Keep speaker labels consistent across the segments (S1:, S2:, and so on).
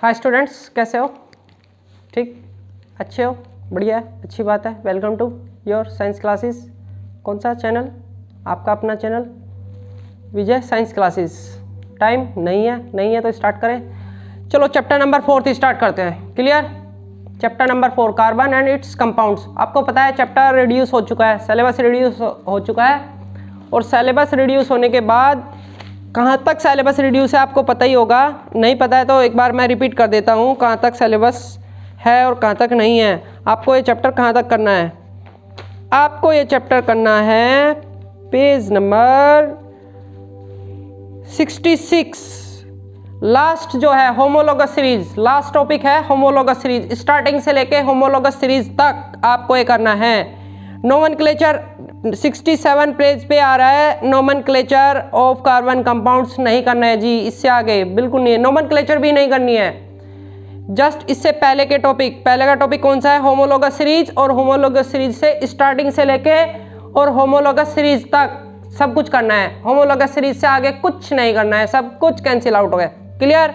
S1: Hi students, कैसे हो? ठीक, अच्छे हो? बढ़िया है, अच्छी बात है। Welcome to your science classes. कौन सा चैनल? आपका अपना channel Vijay science classes. Time नहीं है तो स्टार्ट करें। चलो चैप्टर नंबर 4 स्टार्ट करते हैं। Clear? Chapter number 4 carbon and it's compounds. आपको पता है चैप्टर रिड्यूस हो चुका है, सिलेबस रिड्यूस हो चुका है। और सिलेबस रिड्यूस होने के बाद कहाँ तक सिलेबस रिड्यूस है आपको पता ही होगा। नहीं पता है तो एक बार मैं रिपीट कर देता हूँ कहाँ तक सिलेबस है और कहाँ तक नहीं है। आपको ये चैप्टर कहाँ तक करना है? आपको ये चैप्टर करना है पेज नंबर 66। लास्ट जो है होमोलोगस सीरीज, लास्ट टॉपिक है होमोलोगस सीरीज। स्टार्टिंग से लेके होमोलोगस सीरीज तक आपको ये करना है। नोमेनक्लेचर 67 पेज पे आ रहा है। नोमेनक्लेचर ऑफ कार्बन कंपाउंड्स नहीं करना है जी, इससे आगे बिल्कुल नहीं है। नोमेनक्लेचर भी नहीं करनी है। जस्ट इससे पहले के टॉपिक, पहले का टॉपिक कौन सा है? Homologous series. और होमोलोगस सीरीज से स्टार्टिंग से लेके और होमोलोगस सीरीज तक सब कुछ करना है। होमोलोगस सीरीज से आगे कुछ नहीं करना है, सब कुछ कैंसिल आउट हो गया। क्लियर?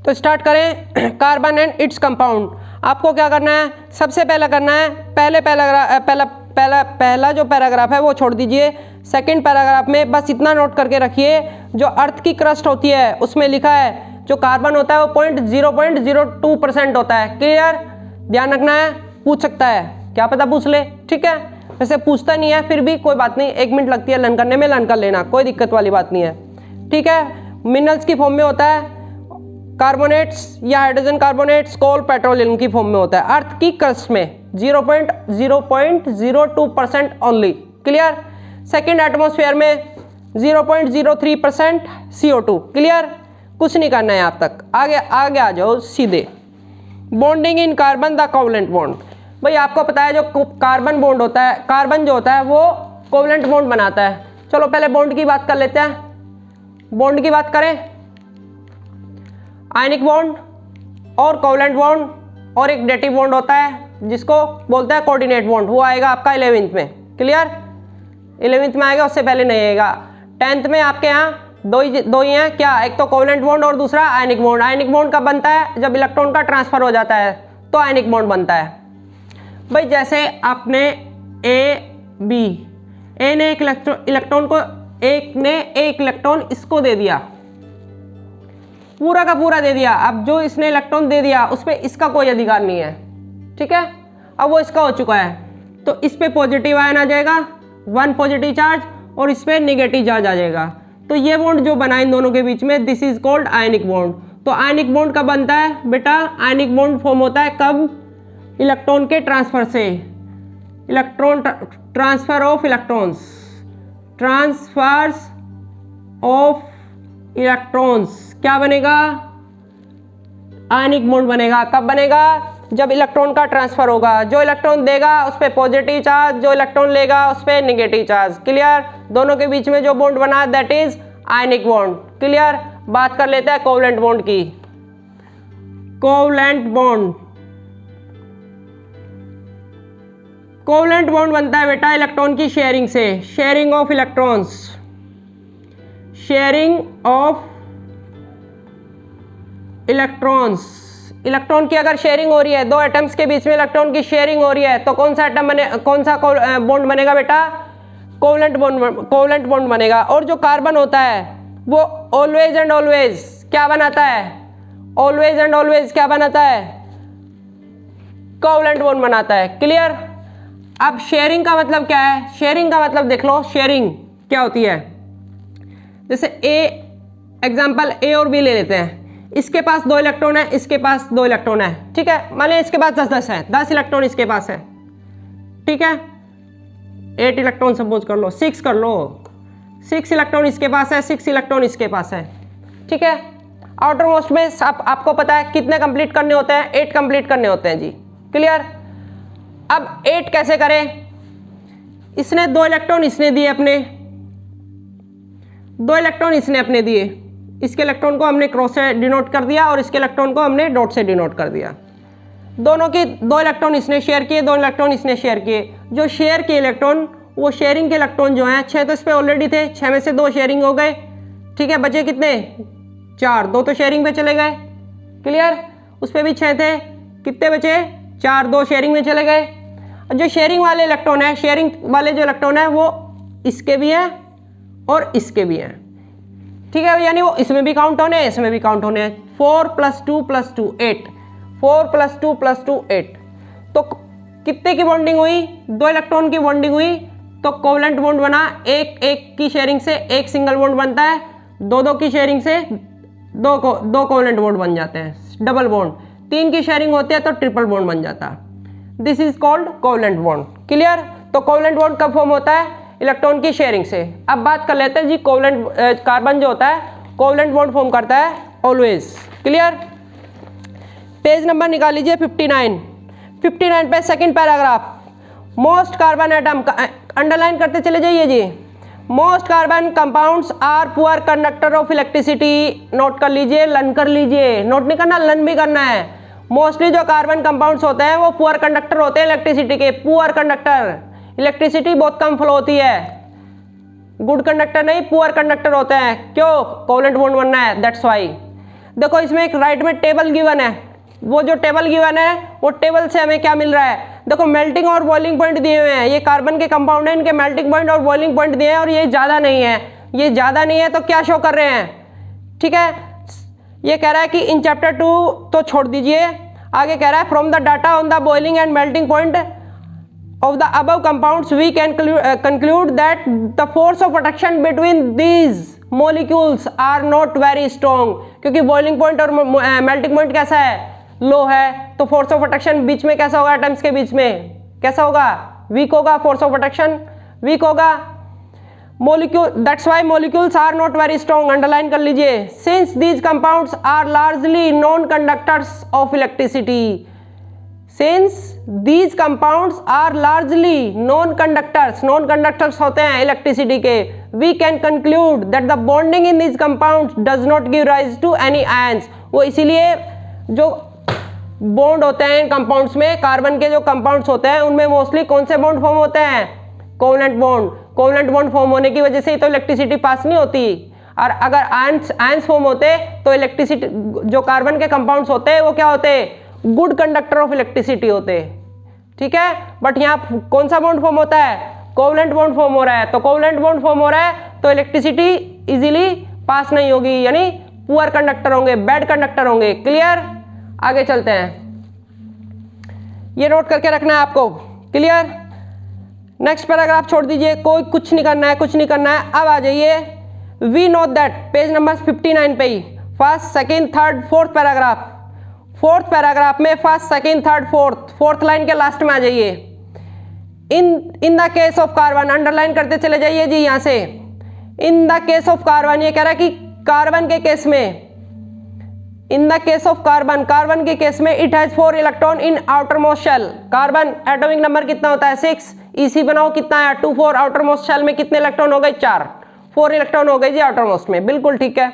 S1: तो स्टार्ट करें। Carbon and its compound. आपको क्या करना है? सबसे पहला करना है पहला जो पैराग्राफ है वो छोड़ दीजिए। सेकंड पैराग्राफ में बस इतना नोट करके रखिए, जो अर्थ की क्रस्ट होती है उसमें लिखा है जो कार्बन होता है वो 0.02% होता है। क्लियर? ध्यान रखना है। पूछ सकता है, क्या पता पूछ ले। ठीक है, वैसे पूछता नहीं है, फिर भी कोई बात नहीं, 1 मिनट लगती है लर्न करने में, लर्न कर लेना, कोई दिक्कत वाली बात नहीं है। ठीक है, मिनरल्स की फॉर्म में होता है, कार्बोनेट्स या हाइड्रोजन कार्बोनेट्स कोल पेट्रोलियम की फॉर्म में होता है। अर्थ की क्रस्ट में 0.02% ओनली। क्लियर? सेकंड एटमॉस्फेयर में 0.03% CO2। क्लियर? कुछ नहीं करना है आप तक। आगे आ जाओ सीधे। Bonding in carbon the covalent bond. भाई आपको पता है जो कार्बन बॉन्ड होता है, कार्बन जो होता है वो कोवलेंट बॉन्ड बनाता है। चलो पहले बॉन्ड की बात कर लेते हैं। बॉन्ड की बात करें, आयनिक बॉन्ड और कोवलेंट बॉन्ड और एक डेटिव बॉन्ड होता है जिसको बोलते हैं कोऑर्डिनेट बॉन्ड। वो आएगा आपका 11th में। क्लियर? 11th में आएगा, उससे पहले नहीं आएगा। 10th में आपके यहाँ दो ही हैं। क्या? एक तो कोवलेंट बॉन्ड और दूसरा आयनिक बॉन्ड। आयनिक बॉन्ड कब बनता है? जब इलेक्ट्रॉन का ट्रांसफर हो जाता है तो आयनिक बॉन्ड बनता है। भाई जैसे आपने ए ने एक इलेक्ट्रॉन को, एक ने एक इलेक्ट्रॉन इसको दे दिया, पूरा का पूरा दे दिया। अब जो इसने इलेक्ट्रॉन दे दिया उस पर इसका कोई अधिकार नहीं है। ठीक है, अब वो इसका हो चुका है तो इस पे पॉजिटिव आयन आ जाएगा, 1 पॉजिटिव चार्ज, और इस पे नेगेटिव चार्ज आ जाएगा। तो ये बॉन्ड जो बना इन दोनों के बीच में, this is called ionic bond. तो आयनिक बॉन्ड कब बनता है बेटा? आयनिक बॉन्ड फॉर्म होता है कब? इलेक्ट्रॉन के ट्रांसफर से। Electron transfer of electrons, transfers of electrons क्या बनेगा? आयनिक बॉन्ड बनेगा। कब बनेगा? जब इलेक्ट्रॉन का ट्रांसफर होगा। जो इलेक्ट्रॉन देगा उस पर पॉजिटिव चार्ज, जो इलेक्ट्रॉन लेगा उस पर नेगेटिव चार्ज। क्लियर? दोनों के बीच में जो बॉन्ड बना that is ionic bond. Clear? बात कर लेते हैं कोवलेंट बॉन्ड की। कोवलेंट बॉन्ड, कोवलेंट बॉन्ड बनता है बेटा इलेक्ट्रॉन की शेयरिंग से। Sharing of electrons, sharing of electrons. Electron की अगर शेयरिंग हो रही है, दो एटम्स के बीच में इलेक्ट्रॉन की शेयरिंग हो रही है, तो कौन सा एटम बने, कौन सा बॉन्ड बनेगा बेटा? कोवलेंट बॉन्ड बनेगा। और जो कार्बन होता है वो ऑलवेज एंड ऑलवेज क्या बनाता है? ऑलवेज एंड ऑलवेज क्या बनाता है? कोवलेंट बॉन्ड बनाता है। क्लियर? अब शेयरिंग का मतलब क्या है? शेयरिंग का मतलब देख लो, शेयरिंग क्या होती है। जैसे एग्जाम्पल ए और बी ले लेते हैं। इसके पास 2 इलेक्ट्रॉन है, इसके पास 2 इलेक्ट्रॉन है। ठीक है, मान लीजिए इसके पास 10 है, 10 इलेक्ट्रॉन इसके पास है। ठीक है, 8 इलेक्ट्रॉन सपोज कर लो, 6 कर लो, 6 इलेक्ट्रॉन इसके पास है, 6 इलेक्ट्रॉन इसके पास है। ठीक है, आउटर मोस्ट में आपको पता है कितने कंप्लीट करने होते हैं? 8 कंप्लीट करने होते हैं जी। क्लियर? अब 8 कैसे करें? इसने 2 इलेक्ट्रॉन इसने दिए अपने, 2 इलेक्ट्रॉन इसने अपने दिए। इसके इलेक्ट्रॉन को हमने क्रॉस से डिनोट कर दिया और इसके इलेक्ट्रॉन को हमने डॉट से डिनोट कर दिया। दोनों की 2 इलेक्ट्रॉन इसने शेयर किए, 2 इलेक्ट्रॉन इसने शेयर किए। जो शेयर किए इलेक्ट्रॉन, वो शेयरिंग के इलेक्ट्रॉन जो हैं 6 तो इस पर ऑलरेडी थे, 6 में से 2 शेयरिंग हो गए। ठीक है, बचे कितने? 4, 2 तो शेयरिंग पे चले गए। क्लियर, उस पर भी 6 थे, कितने बचे 4, 2 शेयरिंग में चले गए। जो शेयरिंग वाले इलेक्ट्रॉन है, शेयरिंग वाले जो इलेक्ट्रॉन है वो इसके भी हैं और इसके भी हैं, ठीक है, यानी वो इसमें भी काउंट होने हैं, इसमें भी काउंट होने हैं। 4 + 2 + 2 8, 4 + 2 + 2 8, तो कितने की बॉन्डिंग हुई, 2 इलेक्ट्रॉन की बॉन्डिंग हुई, तो कोवलेंट बॉन्ड बना। एक की शेयरिंग से एक सिंगल बॉन्ड बनता है, 2 की शेयरिंग से दो कोवलेंट बॉन्ड बन जाते हैं, डबल बॉन्ड। 3 की शेयरिंग होती है तो ट्रिपल बॉन्ड बन जाता है। This is called covalent bond. Clear, तो कोवलेंट बॉन्ड कब फॉर्म होता है, इलेक्ट्रॉन की शेयरिंग से। अब बात कर लेते हैं जी, कोवलेंट कार्बन जो होता है कोवलेंट बॉन्ड फॉर्म करता है ऑलवेज। क्लियर, पेज नंबर निकाल लीजिए 59 पे second paragraph. Most carbon atom, underline करते चले जाइए जी। Most carbon compounds are poor conductor of electricity. Note कर लीजिए, लर्न कर लीजिए, नोट नहीं करना लर्न भी करना है। मोस्टली जो कार्बन कंपाउंड्स होते हैं वो पुअर कंडक्टर होते हैं इलेक्ट्रिसिटी के, पुअर कंडक्टर। इलेक्ट्रिसिटी बहुत कम फ्लो होती है, गुड कंडक्टर नहीं, पुअर कंडक्टर होते हैं। क्यों, कोवलेंट बॉन्ड बनना है, दैट्स वाई। देखो इसमें एक राइट में टेबल गिवन है, वो जो टेबल गिवन है वो टेबल से हमें क्या मिल रहा है, देखो मेल्टिंग और बॉइलिंग पॉइंट दिए हुए हैं। ये कार्बन के कंपाउंड है, इनके मेल्टिंग पॉइंट और बॉइलिंग पॉइंट दिए हैं, और ये ज़्यादा नहीं है, ये ज़्यादा नहीं है तो क्या शो कर रहे हैं, ठीक है। ये कह रहा है कि इन चैप्टर 2 तो छोड़ दीजिए, आगे कह रहा है from the data on the boiling and melting point of the above compounds we can conclude that the force of attraction between these molecules are not very strong। क्योंकि boiling point और melting point कैसा है, लो है, तो force of attraction बीच में कैसा होगा, atoms के बीच में कैसा होगा, वीक होगा, force of attraction वीक होगा। molecule, that's why molecules are not very strong, underline कर लीजिए। since these compounds are largely non-conductors of electricity, since these compounds are largely non-conductors, non-conductors होते हैं इलेक्ट्रिसिटी के, we can conclude that the bonding in these compounds does not give rise to any ions। वो इसीलिए जो bond होते हैं compounds में, carbon के जो कंपाउंड्स होते हैं उनमें मोस्टली कौन से बॉन्ड फॉर्म होते हैं, covalent bond. Covalent bond form होने की वजह से ही तो इलेक्ट्रिसिटी पास नहीं होती, और अगर आयंस फॉर्म होते तो इलेक्ट्रिसिटी, जो कार्बन के कंपाउंड्स होते हैं वो क्या होते, गुड कंडक्टर ऑफ इलेक्ट्रिसिटी होते, ठीक है। बट यहाँ कौन सा बॉन्ड फॉर्म होता है, कोवलेंट बॉन्ड फॉर्म हो रहा है, तो कोवलेंट बॉन्ड फॉर्म हो रहा है तो इलेक्ट्रिसिटी इजीली पास नहीं होगी, यानी पुअर कंडक्टर होंगे, बैड कंडक्टर होंगे। क्लियर, आगे चलते हैं, ये नोट करके रखना है आपको। क्लियर, नेक्स्ट पैराग्राफ छोड़ दीजिए, कोई कुछ नहीं करना है, कुछ नहीं करना है। अब आ जाइए, we know that, page number 59 पे ही, first second third fourth paragraph. Fourth paragraph में first second third fourth line के लास्ट में आ जाइए। In the case of carbon, underline करते चले जाइए जी यहां से। In the case of carbon, ये कह रहा है कि कार्बन के केस में, in the case of carbon, carbon के केस में it has 4 electron in outer most shell. Carbon atomic number कितना होता है 6, इसी बनाओ कितना है 2 4, आउटर मोस्ट शेल में कितने इलेक्ट्रॉन हो गए 4, 4 इलेक्ट्रॉन हो गए जी आउटर मोस्ट में, बिल्कुल ठीक है।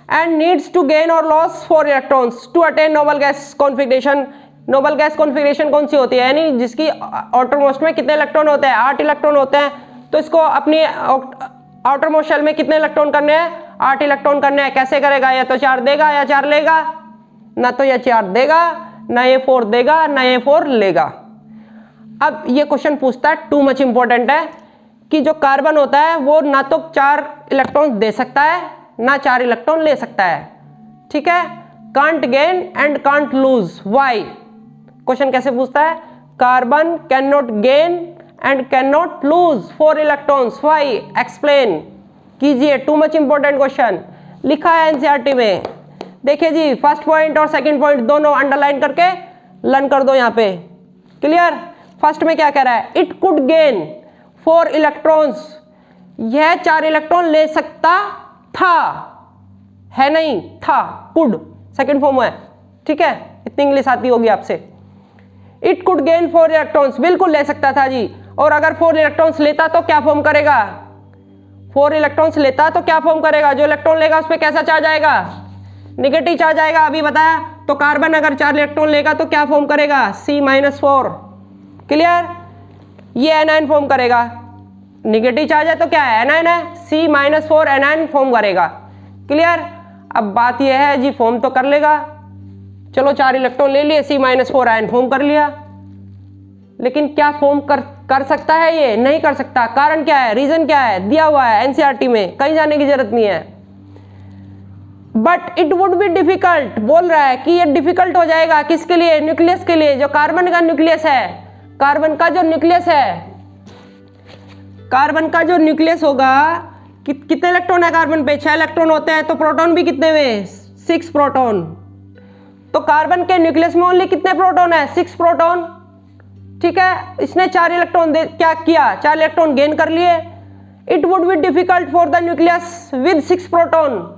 S1: and needs to gain or loss 4 electrons to attain noble gas configuration। Noble gas configuration कौन सी होती है, यानी जिसकी आउटर मोस्ट में कितने इलेक्ट्रॉन होते हैं, 8 इलेक्ट्रॉन होते हैं, तो इसको अपनी आउटर मोस्ट शेल में कितने इलेक्ट्रॉन करने हैं, 8 इलेक्ट्रॉन करने हैं। कैसे करेगा, या तो 4 देगा या 4 लेगा, ना तो ये 4 देगा ना ये 4 देगा ना ये 4 लेगा। अब ये क्वेश्चन पूछता है, टू मच इंपॉर्टेंट है, कि जो कार्बन होता है वो ना तो 4 इलेक्ट्रॉन दे सकता है ना 4 इलेक्ट्रॉन ले सकता है, ठीक है। Can't gain and can't lose, why, question कैसे पूछता है, carbon can not gain and can not lose 4 electrons, why, explain कीजिए। टू मच इंपॉर्टेंट क्वेश्चन लिखा है एनसीईआरटी में। देखिए जी, फर्स्ट पॉइंट और सेकंड पॉइंट दोनों अंडरलाइन करके लर्न कर दो यहाँ पे। क्लियर, फर्स्ट में क्या कह रहा है, इट कुड गेन 4 इलेक्ट्रॉन्स, यह 4 इलेक्ट्रॉन ले सकता था, है नहीं था, कुड सेकंड फॉर्म है, ठीक है, इतनी इंग्लिश आती होगी आपसे। इट कुड गेन 4 इलेक्ट्रॉन्स, बिल्कुल ले सकता था जी। और अगर 4 इलेक्ट्रॉन्स लेता तो क्या फॉर्म करेगा, 4 इलेक्ट्रॉन्स लेता तो क्या फॉर्म करेगा, जो इलेक्ट्रॉन लेगा उस पर कैसा चार्ज आएगा, निगेटिव चार्ज आएगा, अभी बताया। तो कार्बन अगर 4 इलेक्ट्रॉन लेगा तो क्या फॉर्म करेगा, C-4। क्लियर, ये एनायन फॉर्म करेगा, निगेटिव चार्ज है तो क्या है, एनायन है, C-4 एनायन फॉर्म करेगा। क्लियर, अब बात यह है जी, फॉर्म तो कर लेगा चलो 4 इलेक्ट्रॉन ले लिए, C-4 आयन फॉर्म कर लिया। लेकिन क्या फॉर्म कर सकता है ये? नहीं कर सकता। कारण क्या है, रीजन क्या है, दिया हुआ है एनसीईआरटी में, कहीं जाने की जरूरत नहीं है। But it would be difficult, बोल रहा है कि ये डिफिकल्ट हो जाएगा किसके लिए, न्यूक्लियस के लिए। जो कार्बन का न्यूक्लियस है, कार्बन का जो न्यूक्लियस है, कार्बन का जो न्यूक्लियस होगा, कितने इलेक्ट्रॉन है कार्बन पे? 6 इलेक्ट्रॉन होते हैं। तो प्रोटॉन भी कितने हुए? 6 प्रोटॉन। तो कार्बन के न्यूक्लियस में ओनली कितने प्रोटॉन है? 6 प्रोटॉन। ठीक है, इसने 4 इलेक्ट्रॉन क्या किया, 4 इलेक्ट्रॉन गेन कर लिए। It would be difficult for the nucleus with 6 proton.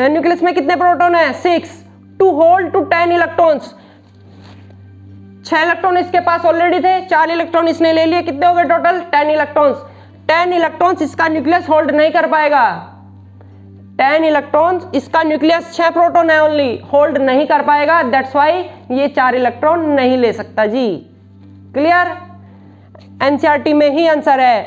S1: Nucleus में कितने प्रोटॉन है? 6, to hold to 10 electrons. 6 electron इसके पास ऑलरेडी थे, 4 इलेक्ट्रॉन इसने ले लिए, कितने हो गए टोटल? 10 इलेक्ट्रॉन्स। 10 इलेक्ट्रॉन्स इसका न्यूक्लियस होल्ड नहीं कर पाएगा। 10 इलेक्ट्रॉन्स इसका न्यूक्लियस, 6 प्रोटॉन है ओनली, होल्ड नहीं कर पाएगा। दैट्स वाई ये 4 इलेक्ट्रॉन नहीं ले सकता जी। क्लियर? एनसीईआरटी में ही आंसर है,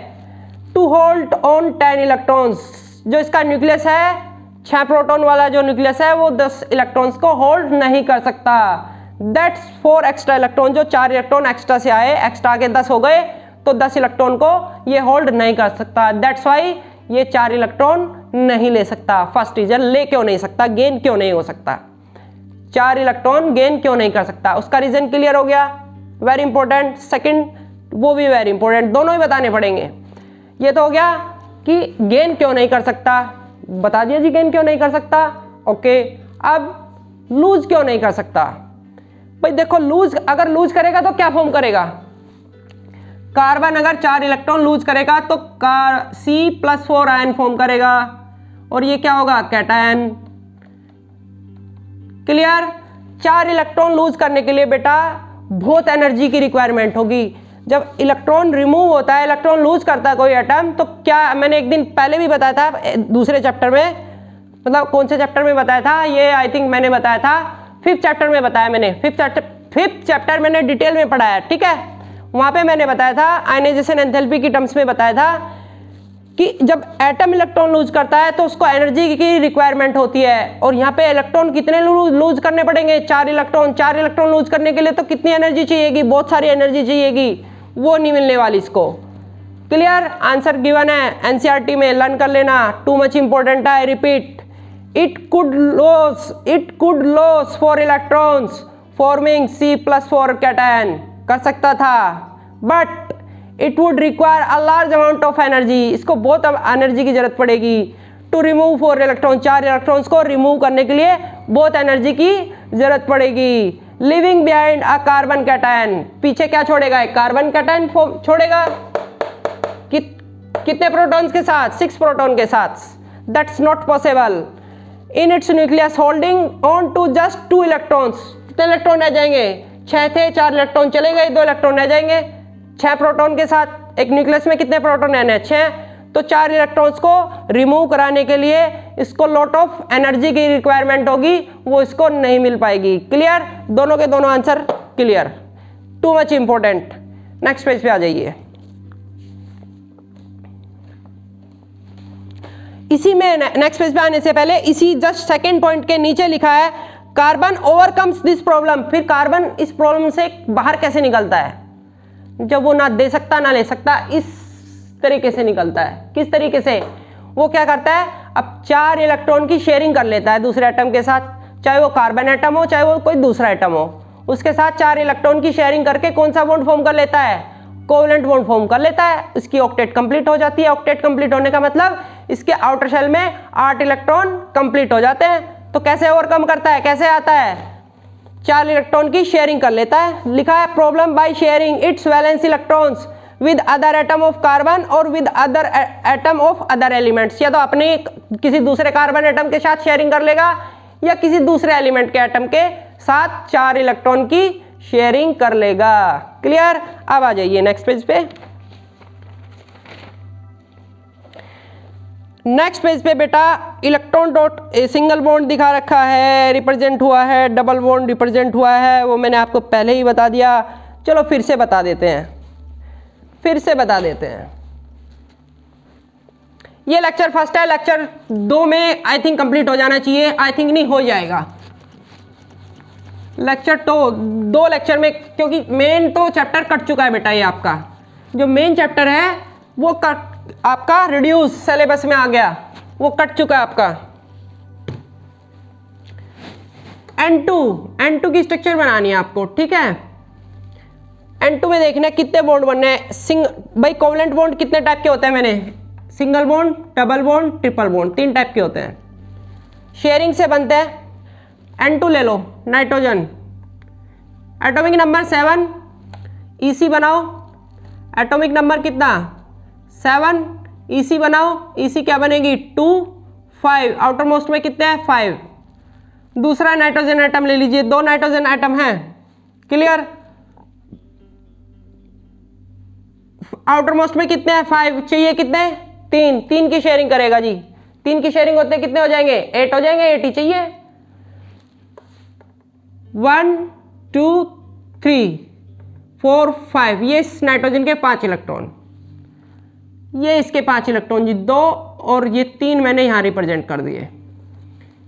S1: टू होल्ड ऑन 10 इलेक्ट्रॉन्स। जो इसका न्यूक्लियस है, 6 प्रोटॉन वाला जो न्यूक्लियस है, वो 10 इलेक्ट्रॉन्स को होल्ड नहीं कर सकता। दैट्स 4 एक्स्ट्रा इलेक्ट्रॉन, जो 4 इलेक्ट्रॉन एक्स्ट्रा से आए, एक्स्ट्रा के 10 हो गए, तो 10 इलेक्ट्रॉन को ये होल्ड नहीं कर सकता। दैट्स वाई ये 4 इलेक्ट्रॉन नहीं ले सकता। फर्स्ट रीजन, ले क्यों नहीं सकता, गेन क्यों नहीं हो सकता, 4 इलेक्ट्रॉन गेन क्यों नहीं कर सकता, उसका रीजन क्लियर हो गया। Very important. सेकंड, वो भी वेरी इंपॉर्टेंट, दोनों ही बताने पड़ेंगे। ये तो हो गया कि गेन क्यों नहीं कर सकता, बता दिया जी गेन क्यों नहीं कर सकता। ओके, अब लूज क्यों नहीं कर सकता। भाई देखो, लूज अगर लूज करेगा तो क्या फॉर्म करेगा? कार्बन अगर 4 इलेक्ट्रॉन लूज करेगा तो C+4 आयन फॉर्म करेगा, और ये क्या होगा? कैटायन। क्लियर? 4 इलेक्ट्रॉन लूज करने के लिए बेटा बहुत एनर्जी की रिक्वायरमेंट होगी। जब इलेक्ट्रॉन रिमूव होता है, इलेक्ट्रॉन लूज करता है कोई एटम, तो क्या, मैंने एक दिन पहले भी बताया था दूसरे चैप्टर में, मतलब कौन से चैप्टर में बताया था ये, आई थिंक मैंने बताया था 5th चैप्टर में बताया मैंने। 5th चैप्टर मैंने डिटेल में पढ़ाया, ठीक है। वहाँ पे मैंने बताया था, आयनाइजेशन एंथैल्पी की टर्म्स में बताया था कि जब एटम इलेक्ट्रॉन लूज करता है तो उसको एनर्जी की रिक्वायरमेंट होती है, और यहाँ पे इलेक्ट्रॉन कितने लूज करने पड़ेंगे? 4 इलेक्ट्रॉन। 4 इलेक्ट्रॉन लूज करने के लिए तो कितनी एनर्जी चाहिएगी? बहुत सारी एनर्जी चाहिएगी, वो नहीं मिलने वाली इसको। क्लियर? आंसर गिवन है एनसीईआरटी में, लर्न कर लेना, टू मच इंपॉर्टेंट है। Repeat, it could loss 4 electrons forming C+4 cation, कर सकता था, but it would require a large amount of energy, इसको बहुत एनर्जी की जरूरत पड़ेगी टू रिमूव 4 इलेक्ट्रॉन। 4 इलेक्ट्रॉन्स को रिमूव करने के लिए बहुत एनर्जी की जरूरत पड़ेगी। Living behind a carbon cation, पीछे क्या छोड़ेगा? एक कार्बन कैटायन छोड़ेगा, कितने प्रोटॉन्स के साथ? 6 प्रोटॉन के साथ। That's not possible in its nucleus holding on to just 2 electrons. कितने इलेक्ट्रॉन रह जाएंगे? 6 थे, 4 इलेक्ट्रॉन चले गए, 2 इलेक्ट्रॉन रह जाएंगे। 6 प्रोटॉन के साथ एक न्यूक्लियस में कितने प्रोटॉन रहने हैं? 6। तो 4 इलेक्ट्रॉन्स को रिमूव कराने के लिए इसको लॉट ऑफ एनर्जी की रिक्वायरमेंट होगी, वो इसको नहीं मिल पाएगी। क्लियर? दोनों के दोनों answer clear, to much important. Next page पे आ जाइए। इसी में नेक्स्ट पेज पे आने से पहले इसी जस्ट सेकेंड पॉइंट के नीचे लिखा है कार्बन ओवरकम्स दिस प्रॉब्लम। फिर कार्बन इस प्रॉब्लम से बाहर कैसे निकलता है? जब वो ना दे सकता ना ले सकता, इस तरीके से निकलता है। किस तरीके से? वो क्या करता है, अब 4 इलेक्ट्रॉन की शेयरिंग कर लेता है दूसरे एटम के साथ, चाहे वो कार्बन एटम हो चाहे वो कोई दूसरा एटम हो, उसके साथ 4 इलेक्ट्रॉन की शेयरिंग करके कौन सा बॉन्ड फॉर्म कर लेता है? कोवेलेंट बॉन्ड फॉर्म कर लेता है। इसकी ऑक्टेट कंप्लीट हो जाती है। ऑक्टेट कंप्लीट होने का मतलब इसके आउटर शेल में 8 इलेक्ट्रॉन कंप्लीट हो जाते हैं। तो कैसे ओवरकम करता है, कैसे आता है? 4 इलेक्ट्रॉन की शेयरिंग कर लेता है। लिखा है problem by sharing its valence electrons with other atom of carbon और with other atom of other elements. या तो अपने किसी दूसरे कार्बन एटम के साथ शेयरिंग कर लेगा या किसी दूसरे एलिमेंट के एटम के साथ 4 इलेक्ट्रॉन की शेयरिंग कर लेगा। क्लियर? अब आ जाइए नेक्स्ट पेज पे। नेक्स्ट पेज पे बेटा इलेक्ट्रॉन डॉट सिंगल बॉन्ड दिखा रखा है, रिप्रेजेंट हुआ है, डबल बॉन्ड रिप्रेजेंट हुआ है, वो मैंने आपको पहले ही बता दिया। चलो फिर से बता देते हैं, ये लेक्चर फर्स्ट है, लेक्चर 2 में आई थिंक कंप्लीट हो जाना चाहिए। आई थिंक नहीं, हो जाएगा। लेक्चर तो 2 लेक्चर में, क्योंकि मेन तो चैप्टर कट चुका है बेटा। ये आपका जो मेन चैप्टर है वो आपका रिड्यूस सिलेबस में आ गया, वो कट चुका है आपका। N2 की स्ट्रक्चर बनानी है आपको, ठीक है। N2 में देखना है कितने बॉन्ड बनने हैं। भाई कोवलेंट बॉन्ड कितने टाइप के होते हैं, मैंने single bond, double bond, triple bond, 3 type के होते हैं। शेयरिंग से बनते हैं। N2 ले लो, नाइट्रोजन, एटॉमिक नंबर 7, EC बनाओ, एटॉमिक नंबर कितना 7, EC बनाओ, EC क्या बनेगी 2, 5, आउटर मोस्ट में कितने हैं 5। दूसरा नाइट्रोजन एटम ले लीजिए, 2 नाइट्रोजन एटम हैं, क्लियर। आउटर मोस्ट में कितने हैं 5, चाहिए कितने 3 की शेयरिंग करेगा जी। 3 की शेयरिंग होते कितने हो जाएंगे 8 हो जाएंगे, 8 ही चाहिए। 1 2 3 4 5, ये इस नाइट्रोजन के 5 इलेक्ट्रॉन, ये इसके 5 इलेक्ट्रॉन जी, 2 और ये 3 मैंने यहाँ रिप्रेजेंट कर दिए।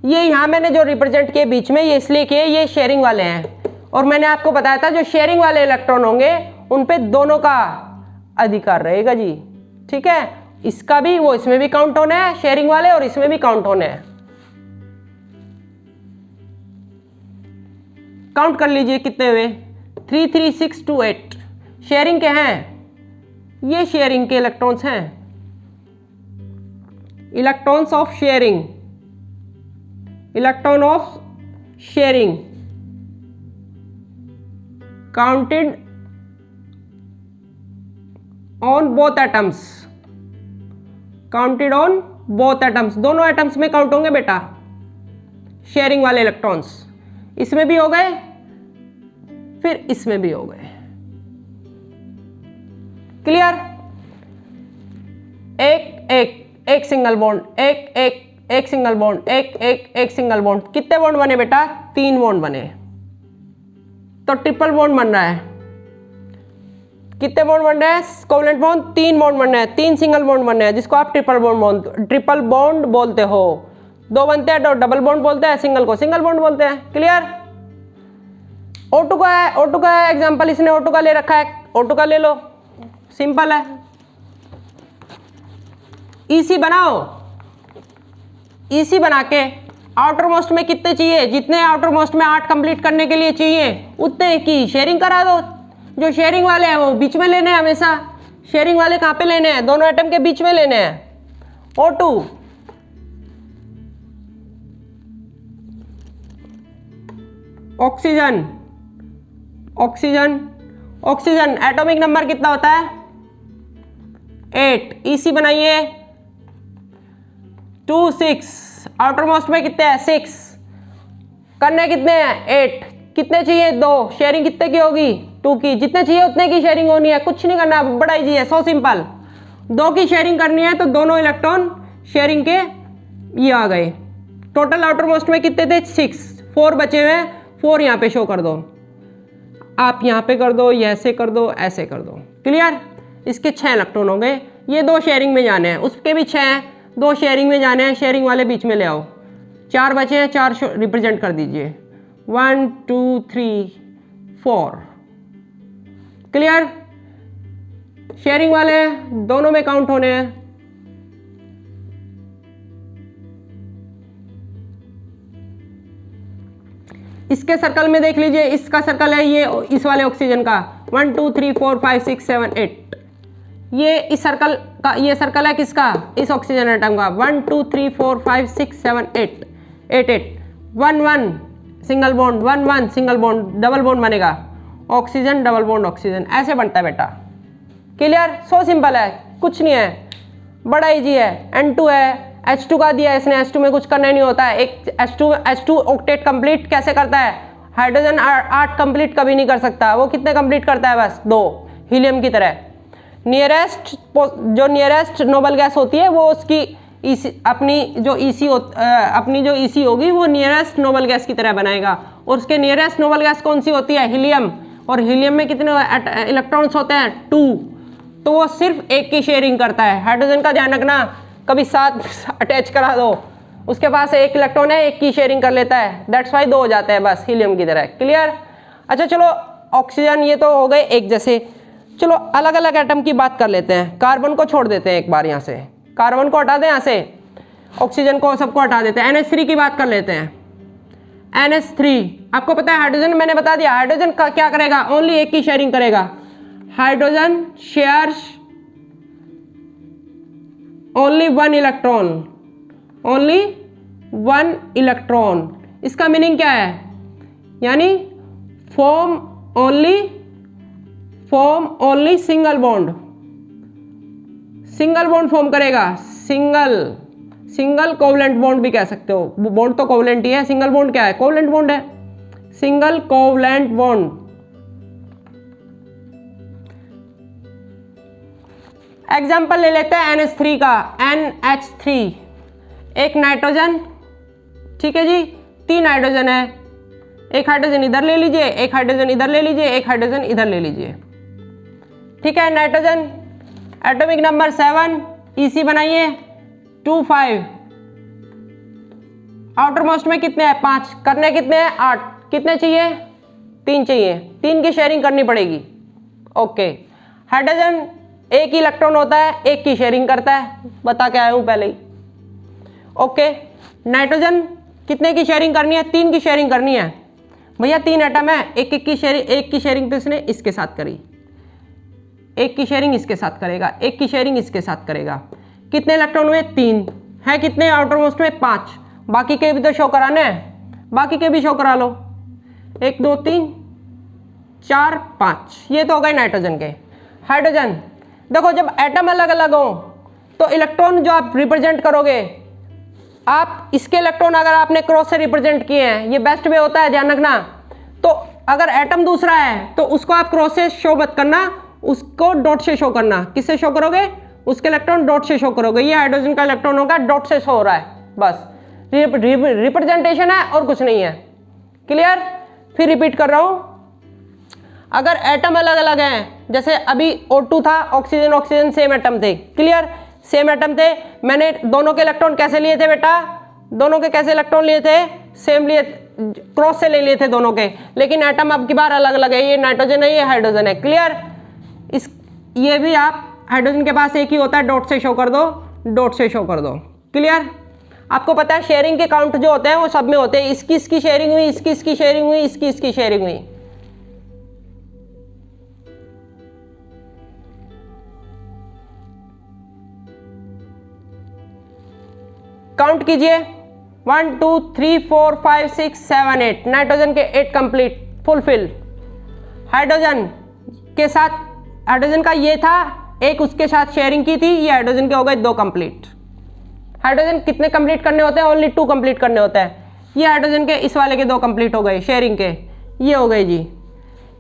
S1: ये यहाँ मैंने जो रिप्रेजेंट किए बीच में, ये इसलिए किए ये शेयरिंग वाले हैं। और मैंने आपको बताया था जो शेयरिंग वाले इलेक्ट्रॉन होंगे उन पे दोनों का अधिकार रहेगा जी, ठीक है। इसका भी वो इसमें भी काउंट होना है, शेयरिंग वाले, और इसमें भी काउंट होने हैं। काउंट कर लीजिए कितने हुए, 3 3 6 2 8। शेयरिंग के हैं, ये शेयरिंग के इलेक्ट्रॉन्स हैं, electrons of sharing, electron of sharing counted on both atoms, counted on both atoms, दोनों एटम्स में काउंट होंगे बेटा शेयरिंग वाले इलेक्ट्रॉन्स। इसमें भी हो गए, फिर इसमें भी हो गए, क्लियर। एक सिंगल बॉन्ड, एक सिंगल बॉन्ड, एक सिंगल बॉन्ड। कितने बॉन्ड बने बेटा 3 बॉन्ड बने, तो ट्रिपल बॉन्ड बन रहा है। कितने बॉन्ड बन रहे हैं कोवलेंट बॉन्ड, 3 बॉन्ड बन रहे हैं, 3 सिंगल बॉन्ड बन रहे हैं, जिसको आप ट्रिपल बॉन्ड बोलते हो। 2 बनते हैं तो डबल बॉन्ड बोलते हैं, सिंगल को सिंगल बॉन्ड बोलते हैं, क्लियर। O2 का है, O2 का है एग्जांपल, इसने O2 का ले रखा है, O2 का ले लो, सिंपल है। EC बनाओ, EC बना के आउटर मोस्ट में कितने चाहिए, जितने आउटर मोस्ट में 8 कंप्लीट करने के लिए चाहिए उतने की शेयरिंग करा दो। जो शेयरिंग वाले हैं वो बीच में लेने हैं हमेशा। शेयरिंग वाले कहाँ पे लेने हैं, दोनों एटम के बीच में लेने हैं। O2 oxygen, oxygen atomic number कितना होता है 8, EC बनाइए 2 6, आउटर मोस्ट में कितने हैं 6, करने कितने हैं 8, कितने चाहिए 2, शेयरिंग कितने की होगी 2 की, जितने चाहिए उतने की शेयरिंग होनी है, कुछ नहीं करना, बड़ा इजी है, सो सिंपल। 2 की शेयरिंग करनी है तो दोनों इलेक्ट्रॉन शेयरिंग के ये आ गए। टोटल आउटर मोस्ट में कितने थे 6, 4 बचे हुए, 4 यहाँ पे शो कर दो, आप यहाँ पे कर दो, ऐसे कर दो, ऐसे कर दो, क्लियर। इसके 6 इलेक्ट्रॉन हो गए, ये 2 शेयरिंग में जाने हैं, उसके भी 6 हैं, 2 शेयरिंग में जाने हैं, शेयरिंग वाले बीच में ले आओ। 4 बचे हैं, 4 रिप्रेजेंट कर दीजिए, 1 2 3 4, क्लियर। शेयरिंग वाले दोनों में काउंट होने हैं। इसके सर्कल में देख लीजिए, इसका सर्कल है ये, इस वाले ऑक्सीजन का 1 2 3 4 5 6 7 8, ये इस सर्कल का, ये सर्कल है किसका, इस ऑक्सीजन एटम का 1 2 3 4 5 6 7 8 8 8 1 1 single bond, 1 1 single bond, double bond बनेगा ऑक्सीजन डबल बॉन्ड ऑक्सीजन, ऐसे बनता है बेटा, क्लियर। सो सिंपल है, कुछ नहीं है, बड़ा इजी है। N2 है, H2 का दिया है इसने, H2 में कुछ करना नहीं होता है। एक H2 ऑक्टेट कंप्लीट कैसे करता है, हाइड्रोजन 8 कंप्लीट कभी नहीं कर सकता, वो कितने कंप्लीट करता है बस 2, हीलियम की तरह। नियरेस्ट जो नियरेस्ट नोबल गैस होती है वो उसकी अपनी जो EC होगी वो नियरेस्ट नोबल गैस की तरह बनाएगा, और उसके नियरेस्ट नोबल गैस कौन सी होती है हीलियम, और हीलियम में कितने इलेक्ट्रॉन्स होते हैं 2, तो वो सिर्फ 1 की शेयरिंग करता है। हाइड्रोजन का ध्यान रखना, कभी 7 अटैच करा दो, उसके पास एक इलेक्ट्रॉन है, एक की शेयरिंग कर लेता है, दैट्स वाई 2 हो जाते हैं बस, हीलियम की तरह। क्लियर? अच्छा चलो ऑक्सीजन ये तो हो गए एक जैसे। चलो अलग अलग एटम की बात कर लेते हैं। कार्बन को छोड़ देते हैं एक बार, यहाँ से कार्बन को हटा दें, यहाँ से ऑक्सीजन को सबको हटा देते हैं। NH3 की बात कर लेते हैं। NH3 आपको पता है हाइड्रोजन, मैंने बता दिया हाइड्रोजन का क्या करेगा, ओनली एक की शेयरिंग करेगा। Hydrogen shares only 1 electron, only 1 electron. इसका मीनिंग क्या है, यानी form only single bond, single bond form करेगा। सिंगल कोवलेंट बॉन्ड भी कह सकते हो, बॉन्ड तो कोवलेंट ही है, सिंगल बॉन्ड क्या है, कोवलेंट बॉन्ड है, सिंगल कोवलेंट बॉन्ड। एग्जाम्पल ले लेते हैं NH3 का। NH3 एक नाइट्रोजन, ठीक है जी, 3 हाइड्रोजन है, एक हाइड्रोजन इधर ले लीजिए, एक हाइड्रोजन इधर ले लीजिए, एक हाइड्रोजन इधर ले लीजिए, ठीक है। नाइट्रोजन एटॉमिक नंबर 7, EC बनाइए 2,5। आउटर मोस्ट में कितने हैं, 5, करने कितने हैं 8, कितने चाहिए 3 चाहिए, 3 की शेयरिंग करनी पड़ेगी। ओके, हाइड्रोजन एक ही इलेक्ट्रॉन होता है, एक की शेयरिंग करता है, बता के आया हूं पहले ही। ओके, नाइट्रोजन कितने की शेयरिंग करनी है, 3 की शेयरिंग करनी है भैया, 3 एटम है, एक की शेयरिंग तो इसने इसके साथ करी, एक की शेयरिंग इसके साथ करेगा, एक की शेयरिंग इसके साथ करेगा। कितने इलेक्ट्रॉन हुए 3 है, कितने आउटर मोस्ट में 5, बाकी के भी तो शो कराने हैं, बाकी के भी शो करा लो, 1 2 3 4 5, ये तो हो गए नाइट्रोजन के। हाइड्रोजन देखो, जब एटम अलग अलग हो तो इलेक्ट्रॉन जो आप रिप्रेजेंट करोगे, आप इसके इलेक्ट्रॉन अगर आपने क्रॉस से रिप्रेजेंट किए हैं, ये बेस्ट वे होता है, ध्यान रखना। तो अगर एटम दूसरा है तो उसको आप क्रॉस से शो मत करना, उसको डॉट से शो करना। किससे शो करोगे, उसके इलेक्ट्रॉन डॉट से शो करोगे। ये हाइड्रोजन का इलेक्ट्रॉन होगा, डॉट से शो हो रहा है, बस रिप्रेजेंटेशन है और कुछ नहीं है। क्लियर? फिर रिपीट कर रहा हूं, अगर एटम अलग अलग हैं, जैसे अभी O2 था, ऑक्सीजन सेम एटम थे। क्लियर? सेम एटम थे, मैंने दोनों के इलेक्ट्रॉन कैसे लिए थे बेटा, दोनों के कैसे इलेक्ट्रॉन लिए थे, सेम लिए, क्रॉस से ले लिए थे दोनों के, लेकिन एटम अब की बार अलग अलग है, ये नाइट्रोजन है, ये हाइड्रोजन है। क्लियर? ये भी आप हाइड्रोजन के पास एक ही होता है, डॉट से शो कर दो, डॉट से शो कर दो। क्लियर? आपको पता है शेयरिंग के काउंट जो होते हैं वो सब में होते हैं, इसकी शेयरिंग हुई, इसकी शेयरिंग हुई, इसकी शेयरिंग हुई। काउंट कीजिए, 1 2 3 4 5 6 7 8, नाइट्रोजन के 8 कंप्लीट फुलफिल। हाइड्रोजन के साथ, हाइड्रोजन का ये था, एक उसके साथ शेयरिंग की थी, ये हाइड्रोजन के हो गए 2 कंप्लीट। हाइड्रोजन कितने कंप्लीट करने होते हैं, ओनली 2 कंप्लीट करने होते हैं। ये हाइड्रोजन के इस वाले के 2 कंप्लीट हो गए शेयरिंग के, ये हो गए जी।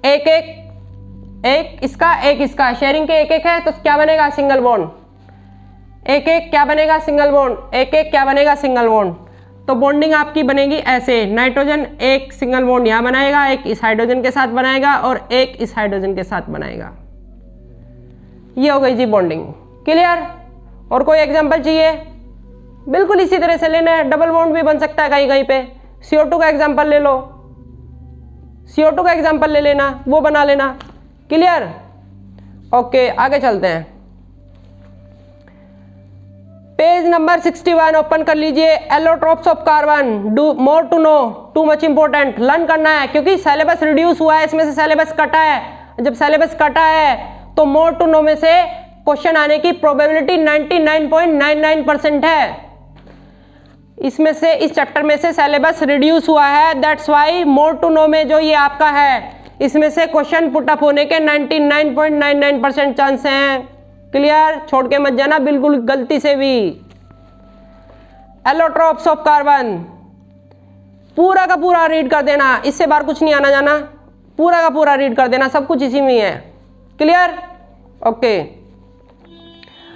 S1: एक इसका शेयरिंग के एक है, तो क्या बनेगा, सिंगल बॉन्ड। एक क्या बनेगा, सिंगल बॉन्ड। एक क्या बनेगा, सिंगल बॉन्ड। तो बॉन्डिंग आपकी बनेगी ऐसे, नाइट्रोजन एक सिंगल बॉन्ड यहाँ बनाएगा, एक इस हाइड्रोजन के साथ बनाएगा और एक इस हाइड्रोजन के साथ बनाएगा। ये हो गई जी बॉन्डिंग। क्लियर? और कोई एग्जांपल चाहिए? बिल्कुल इसी तरह से लेना है, डबल बॉन्ड भी बन सकता है कहीं कहीं पे। CO2 का एग्जांपल ले लो, CO2 का एग्जांपल ले लेना, वो बना लेना। क्लियर? ओके, आगे चलते हैं। पेज नंबर 61 ओपन कर लीजिए। Allotropes of carbon, do more to know, too much important, learn करना है, क्योंकि सिलेबस रिड्यूस हुआ है, इसमें से सिलेबस कटा है। जब सिलेबस कटा है तो मोर टू नो में से क्वेश्चन आने की प्रोबेबिलिटी 99.99% है। इसमें से, इस चैप्टर में से सिलेबस रिड्यूस हुआ है, that's why more to know में जो ये आपका है, इसमें से क्वेश्चन पुट अप होने के 99.99% चांस हैं। क्लियर? छोड़ के मत जाना बिल्कुल गलती से भी। एलोट्रोप्स ऑफ कार्बन पूरा का पूरा रीड कर देना, इससे बाहर कुछ नहीं आना जाना, पूरा का पूरा रीड कर देना, सब कुछ इसी में है। क्लियर? ओके।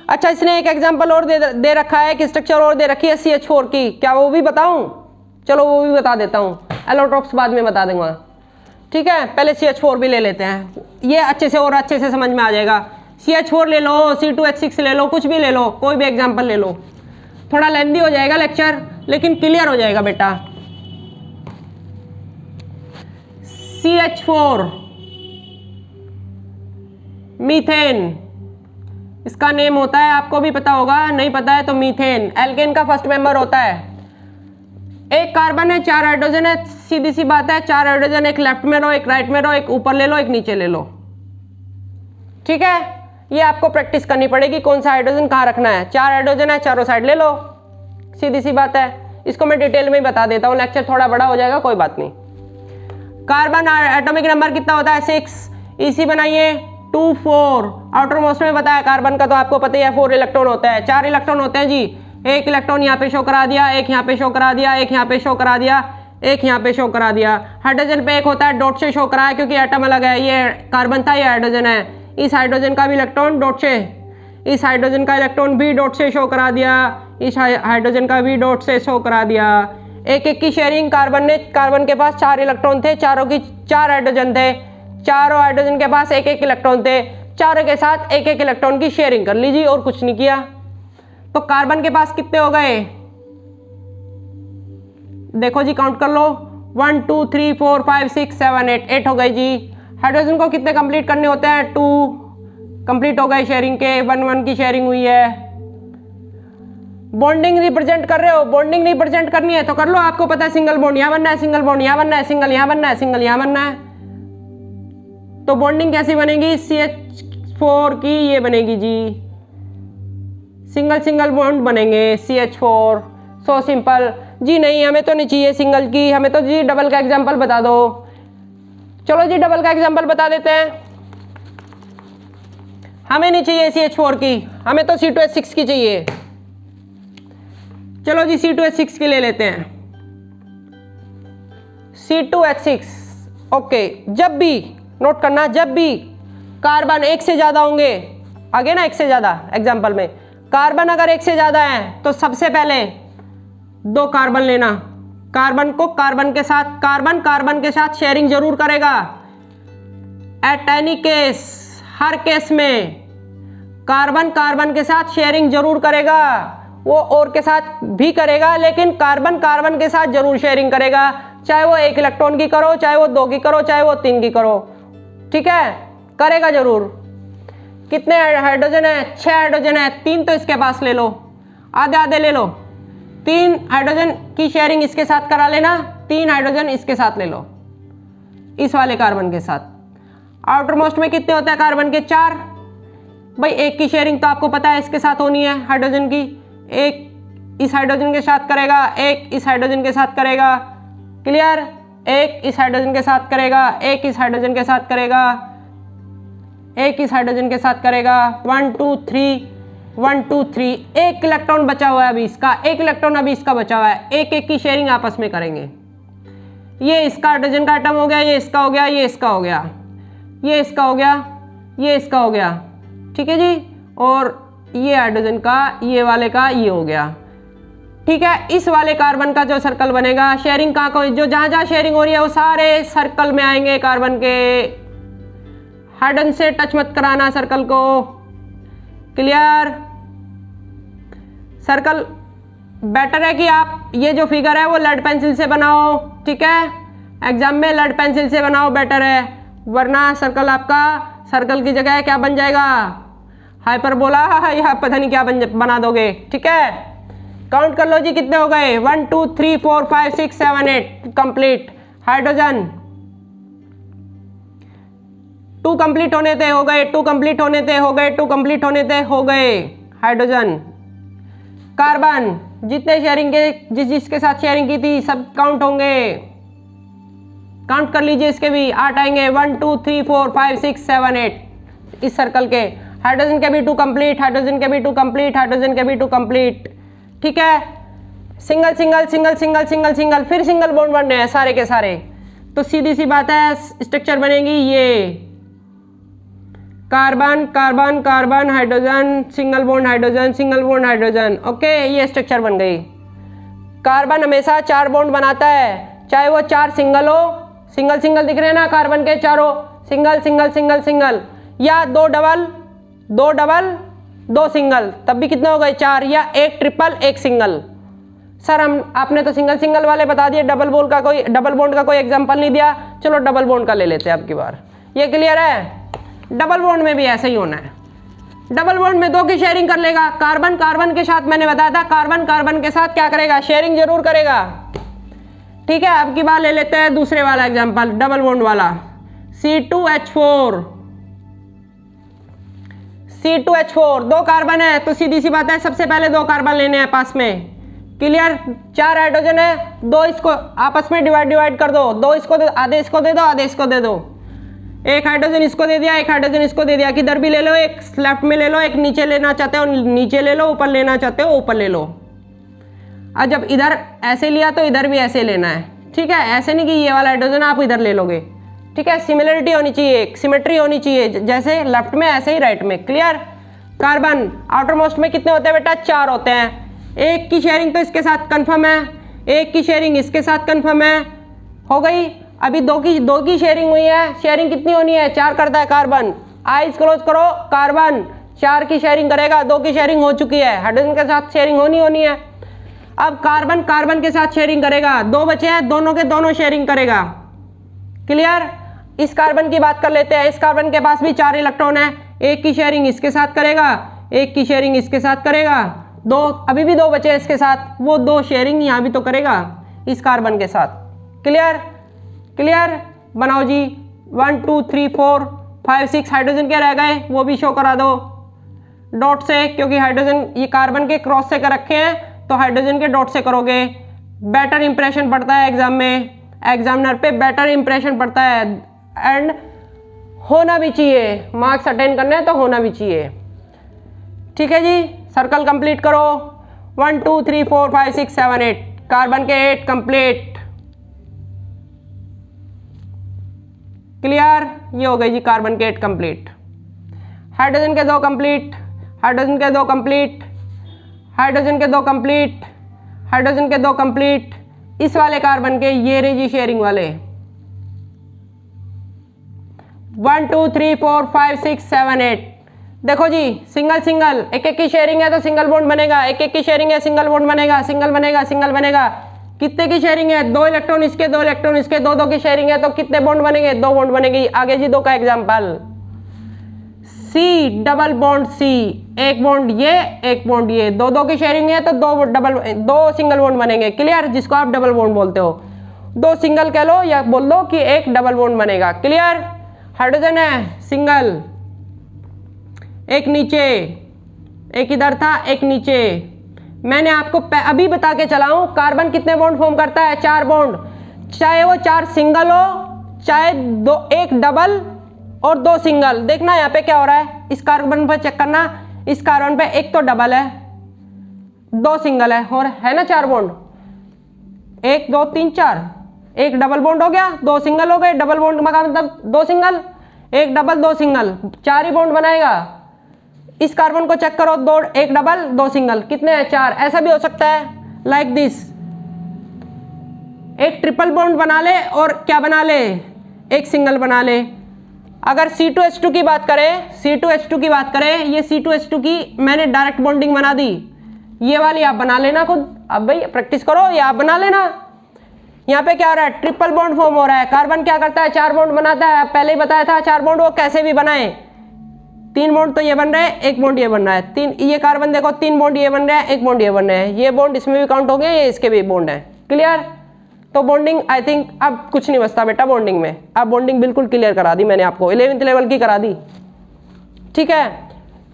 S1: अच्छा, इसने एक एग्जांपल और दे रखा है, एक स्ट्रक्चर और दे रखी है CH4 की, क्या वो भी बताऊं? चलो वो भी बता देता हूं, एलोट्रोप्स बाद में बता दूंगा। ठीक है, पहले CH4 भी ले लेते हैं, ये अच्छे से और अच्छे से समझ में आ जाएगा। CH4 ले लो, C2H6 ले लो, कुछ भी ले लो, कोई भी एग्जाम्पल ले लो। थोड़ा लेंदी हो जाएगा लेक्चर, लेकिन क्लियर हो जाएगा बेटा। CH4 मीथेन, इसका नेम होता है, आपको भी पता होगा, नहीं पता है तो मीथेन। एल्केन का फर्स्ट मेंबर होता है। एक कार्बन है, 4 हाइड्रोजन है, सीधी सी बात है, 4 हाइड्रोजन, एक लेफ्ट में लो, एक राइट में लो, एक ऊपर ले लो, एक नीचे ले लो। ठीक है, ये आपको प्रैक्टिस करनी पड़ेगी कौन सा हाइड्रोजन कहाँ रखना है। 4 हाइड्रोजन है, चारों साइड ले लो, सीधी सी बात है। इसको मैं डिटेल में ही बता देता हूँ, लेक्चर थोड़ा बड़ा हो जाएगा, कोई बात नहीं। कार्बन एटॉमिक नंबर कितना होता है 6, इसी बनाइए 2 4। आउटर मोस्ट में बताया कार्बन का तो आपको पता ही है 4 इलेक्ट्रॉन होता है, 4 इलेक्ट्रॉन होते हैं जी। एक इलेक्ट्रॉन यहाँ पे शो करा दिया, एक यहाँ पे शो करा दिया, एक यहाँ पे शो करा दिया, एक यहाँ पे शो करा दिया। हाइड्रोजन पे एक होता है डॉट से शो करा है क्योंकि एटम अलग है, ये कार्बन था, ये हाइड्रोजन है। इस हाइड्रोजन का भी इलेक्ट्रॉन डॉट से, इस हाइड्रोजन का इलेक्ट्रॉन भी डॉट से शो करा दिया, इस हाइड्रोजन का भी डॉट से शो करा दिया। एक एक की शेयरिंग कार्बन के पास 4 इलेक्ट्रॉन थे, चारों की 4 हाइड्रोजन थे, चारों हाइड्रोजन के पास एक एक इलेक्ट्रॉन थे, चारों के साथ एक एक इलेक्ट्रॉन की शेयरिंग कर लीजिए और कुछ नहीं किया। तो कार्बन के पास कितने हो गए, देखो जी काउंट कर लो, 1 2 3 4 5 6 7 8 हो गए जी। हाइड्रोजन को कितने कंप्लीट करने होते हैं, 2 कंप्लीट हो गए शेयरिंग के, 1 1 की शेयरिंग हुई है। बॉन्डिंग रिप्रेजेंट कर रहे हो, बॉन्डिंग रिप्रेजेंट करनी है तो कर लो, आपको पता है सिंगल बॉन्ड यहाँ बनना है, सिंगल बॉन्ड यहाँ बनना है, सिंगल यहाँ बनना है, सिंगल यहाँ बनना है। तो बॉन्डिंग कैसी बनेगी, CH4 की ये बनेगी जी, सिंगल सिंगल बॉन्ड बनेंगे CH4। सो सिंपल जी। नहीं हमें तो नहीं चाहिए सिंगल की, हमें तो जी डबल का एग्जांपल बता दो। चलो जी डबल का एग्जांपल बता देते हैं। हमें नहीं चाहिए CH4 की, हमें तो C2H6 की चाहिए। चलो जी C2H6 की ले लेते हैं, C2H6। ओके, जब भी नोट करना, जब भी कार्बन एक से ज़्यादा होंगे, आगे ना एक से ज़्यादा, एग्जाम्पल में कार्बन अगर एक से ज़्यादा है तो सबसे पहले 2 कार्बन लेना। कार्बन को कार्बन के साथ शेयरिंग जरूर करेगा। At any case, her case में कार्बन के साथ शेयरिंग जरूर करेगा। वो और के साथ भी करेगा, लेकिन कार्बन के साथ जरूर शेयरिंग करेगा, चाहे वो 1 इलेक्ट्रॉन की करो, चाहे वो 2 की करो, चाहे वो 3 की करो। ठीक है, करेगा जरूर। कितने हाइड्रोजन है, 6 हाइड्रोजन है, 3 तो इसके पास ले लो, आधे आधे ले लो। 3 हाइड्रोजन की शेयरिंग इसके साथ करा लेना, 3 हाइड्रोजन इसके साथ ले लो, इस वाले कार्बन के साथ। आउटर मोस्ट में कितने होते हैं कार्बन के, 4। भाई 1 की शेयरिंग तो आपको पता है इसके साथ होनी है हाइड्रोजन की, 1 इस हाइड्रोजन के साथ करेगा, 1 इस हाइड्रोजन के साथ करेगा। क्लियर, 1 इस हाइड्रोजन के साथ करेगा, 1 इस हाइड्रोजन के साथ करेगा, 1 इस हाइड्रोजन के साथ करेगा। 1 2 3 1 2 3, 1 इलेक्ट्रॉन बचा हुआ है अभी इसका, 1 इलेक्ट्रॉन अभी इसका बचा हुआ है। 1 1 की शेयरिंग आपस में करेंगे। ये इसका हाइड्रोजन का एटम हो गया, ये इसका हो गया, ये इसका हो गया, ये इसका हो गया, ये इसका हो गया। ठीक है जी, और ये हाइड्रोजन का, ये वाले का ये हो गया। ठीक है, इस वाले कार्बन का जो सर्कल बनेगा, शेयरिंग कहाँ को, जो जहाँ जहाँ शेयरिंग हो रही है वो सारे सर्कल में आएंगे कार्बन के। हाइड्रोजन से टच मत कराना सर्कल को। क्लियर, सर्कल बेटर है कि आप ये जो फिगर है वो लेड पेंसिल से बनाओ। ठीक है, एग्जाम में लेड पेंसिल से बनाओ, बेटर है, वरना सर्कल आपका, सर्कल की जगह क्या बन जाएगा, हाइपरबोला, या पता नहीं क्या बना दोगे। ठीक है, काउंट कर लो जी कितने हो गए, 1 2 3 4 5 6 7 8 कंप्लीट। हाइड्रोजन 2 कंप्लीट होने थे, हो गए, 2 कंप्लीट होने थे, हो गए, 2 कंप्लीट होने थे, हो गए। हाइड्रोजन, कार्बन जितने शेयरिंग के जिसके साथ शेयरिंग की थी सब काउंट होंगे, काउंट कर लीजिए, इसके भी 8 आएंगे, 1 2 3 4 5 6 7 8 इस सर्कल के। हाइड्रोजन के भी 2 कंप्लीट, हाइड्रोजन के भी 2 कंप्लीट, हाइड्रोजन के भी 2 कंप्लीट। ठीक है, single single single single single single, फिर सिंगल बॉन्ड बनने हैं सारे के सारे। तो सीधी सी बात है, स्ट्रक्चर बनेगी ये, carbon carbon carbon hydrogen, single bond hydrogen, single bond hydrogen. Okay, ये स्ट्रक्चर बन गई। कार्बन हमेशा 4 बॉन्ड बनाता है, चाहे वो 4 सिंगल हो, सिंगल सिंगल दिख रहे हैं ना कार्बन के चारों, सिंगल सिंगल सिंगल सिंगल, या 2 डबल 2 डबल 2 सिंगल, तब भी कितने हो गए 4, या 1 ट्रिपल 1 सिंगल। सर हम आपने तो सिंगल सिंगल वाले बता दिए, डबल बॉन्ड का कोई एग्जांपल नहीं दिया। चलो डबल बॉन्ड का ले लेते हैं अब की बार। ये क्लियर है? डबल बॉन्ड में भी ऐसा ही होना है। डबल बॉन्ड में 2 की शेयरिंग कर लेगा। कार्बन कार्बन के साथ, मैंने बताया था कार्बन कार्बन के साथ क्या करेगा, शेयरिंग जरूर करेगा। ठीक है, अब की बार ले लेते हैं दूसरे वाला एग्जांपल, डबल बॉन्ड वाला। C2H4 2 कार्बन है, तो सीधी सी बात है सबसे पहले 2 कार्बन लेने हैं पास में। क्लियर? 4 हाइड्रोजन है, 2 इसको आपस में डिवाइड कर दो, 2 इसको आधे इसको दे दो, आधे इसको दे दो। 1 हाइड्रोजन इसको दे दिया, 1 हाइड्रोजन इसको दे दिया। किधर भी ले लो, एक लेफ्ट में ले लो, एक नीचे लेना चाहते हो नीचे ले लो, ऊपर लेना चाहते हो ऊपर ले लो। और जब इधर ऐसे लिया तो इधर भी ऐसे लेना है। ठीक है, ऐसे नहीं कि ये वाला हाइड्रोजन आप इधर ले लोगे। ठीक है, सिमिलरिटी होनी चाहिए, सिमेट्री होनी चाहिए, जैसे लेफ्ट में ऐसे ही राइट में। क्लियर? कार्बन आउटर मोस्ट में कितने होते हैं बेटा? 4 होते हैं। 1 की शेयरिंग तो इसके साथ कंफर्म है, 1 की शेयरिंग इसके साथ कंफर्म है, हो गई। अभी 2 की शेयरिंग हुई है, शेयरिंग कितनी होनी है? 4 करता है कार्बन। आइज क्लोज करो, कार्बन 4 की शेयरिंग करेगा, 2 की शेयरिंग हो चुकी है, हाइड्रोजन के साथ शेयरिंग होनी है। अब कार्बन कार्बन के साथ शेयरिंग करेगा, 2 बचे हैं, दोनों के दोनों शेयरिंग करेगा। क्लियर? इस कार्बन की बात कर लेते हैं। इस कार्बन के पास भी 4 इलेक्ट्रॉन है, 1 की शेयरिंग इसके साथ करेगा, 1 की शेयरिंग इसके साथ करेगा, 2 अभी भी 2 बचे हैं इसके साथ, वो 2 शेयरिंग यहाँ भी तो करेगा इस कार्बन के साथ। क्लियर? क्लियर? बनाओ जी। 1 2 3 4 5 6 हाइड्रोजन के रह गए, वो भी शो करा दो डॉट से, क्योंकि हाइड्रोजन ये कार्बन के क्रॉस से कर रखे हैं, तो हाइड्रोजन के डॉट से करोगे। बेटर इंप्रेशन पड़ता है एग्जाम में, एग्जामिनर पे बेटर इंप्रेशन पड़ता है, एंड होना भी चाहिए, मार्क्स अटेंड करने हैं तो होना भी चाहिए। ठीक है जी, सर्कल कंप्लीट करो। 1 2 3 4 5 6 7 8 कार्बन के 8 कंप्लीट। क्लियर? ये हो गई जी कार्बन के 8 कंप्लीट। हाइड्रोजन के 2 कंप्लीट, हाइड्रोजन के 2 कंप्लीट, हाइड्रोजन के 2 कंप्लीट, हाइड्रोजन के 2 कंप्लीट। इस वाले कार्बन के ये रही जी शेयरिंग वाले। 1 2 3 4 5 6 7 8। देखो जी, सिंगल सिंगल, एक एक की शेयरिंग है तो सिंगल बॉन्ड बनेगा, एक एक की शेयरिंग है सिंगल बॉन्ड बनेगा, सिंगल बनेगा, सिंगल बनेगा। कितने की शेयरिंग है? 2 इलेक्ट्रॉन इसके, 2 इलेक्ट्रॉन इसके, 2 की शेयरिंग है तो कितने बॉन्ड बनेंगे? 2 बॉन्ड बनेगी। आगे जी 2 का example, C double bond C, 1 bond ये, 1 बॉन्ड ये, 2 की शेयरिंग है तो 2 सिंगल बॉन्ड बनेंगे। क्लियर? जिसको आप डबल बॉन्ड बोलते हो, 2 सिंगल कह लो या बोल दो कि 1 डबल बॉन्ड बनेगा। क्लियर? हाइड्रोजन है सिंगल, 1 नीचे, 1 इधर था, 1 नीचे। मैंने आपको अभी बता के चला हूं कार्बन कितने बॉन्ड फॉर्म करता है? 4 बॉन्ड, चाहे वो 4 सिंगल हो, चाहे 1 डबल और 2 सिंगल। देखना यहाँ पे क्या हो रहा है, इस कार्बन पर चेक करना, इस कार्बन पे 1 तो डबल है, 2 सिंगल है, और है ना 4 बॉन्ड, 1 2 3 4, 1 डबल बॉन्ड हो गया, 2 सिंगल हो गए। डबल बॉन्ड का मतलब 2 सिंगल, 1 डबल 2 सिंगल, 4 ही बॉन्ड बनाएगा। इस कार्बन को चेक करो, 1 डबल 2 सिंगल, कितने हैं? 4। ऐसा भी हो सकता है लाइक दिस, एक ट्रिपल बॉन्ड बना ले और क्या बना ले, एक सिंगल बना ले। अगर C2H2 की बात करें, C2H2 की बात करें, ये C2H2 की मैंने डायरेक्ट बॉन्डिंग बना दी, ये वाली आप बना लेना खुद। अब भाई प्रैक्टिस करो, ये आप बना लेना। यहाँ पे क्या हो रहा है? ट्रिपल बॉन्ड फॉर्म हो रहा है। कार्बन क्या करता है? 4 बॉन्ड बनाता है, पहले ही बताया था 4 बॉन्ड वो कैसे भी बनाए। 3 बॉन्ड तो ये बन रहे हैं, 1 बॉन्ड ये बन रहा है, 3 ये कार्बन देखो 3 बॉन्ड ये बन रहा है, 1 बॉन्ड ये बन रहे हैं, ये बॉन्ड इसमें भी काउंट हो गए, ये इसके भी बॉन्ड है। क्लियर? तो बॉन्डिंग आई थिंक अब कुछ नहीं बचता बेटा बॉन्डिंग में, अब बॉन्डिंग बिल्कुल क्लियर करा दी मैंने आपको, 11th लेवल की करा दी। ठीक है,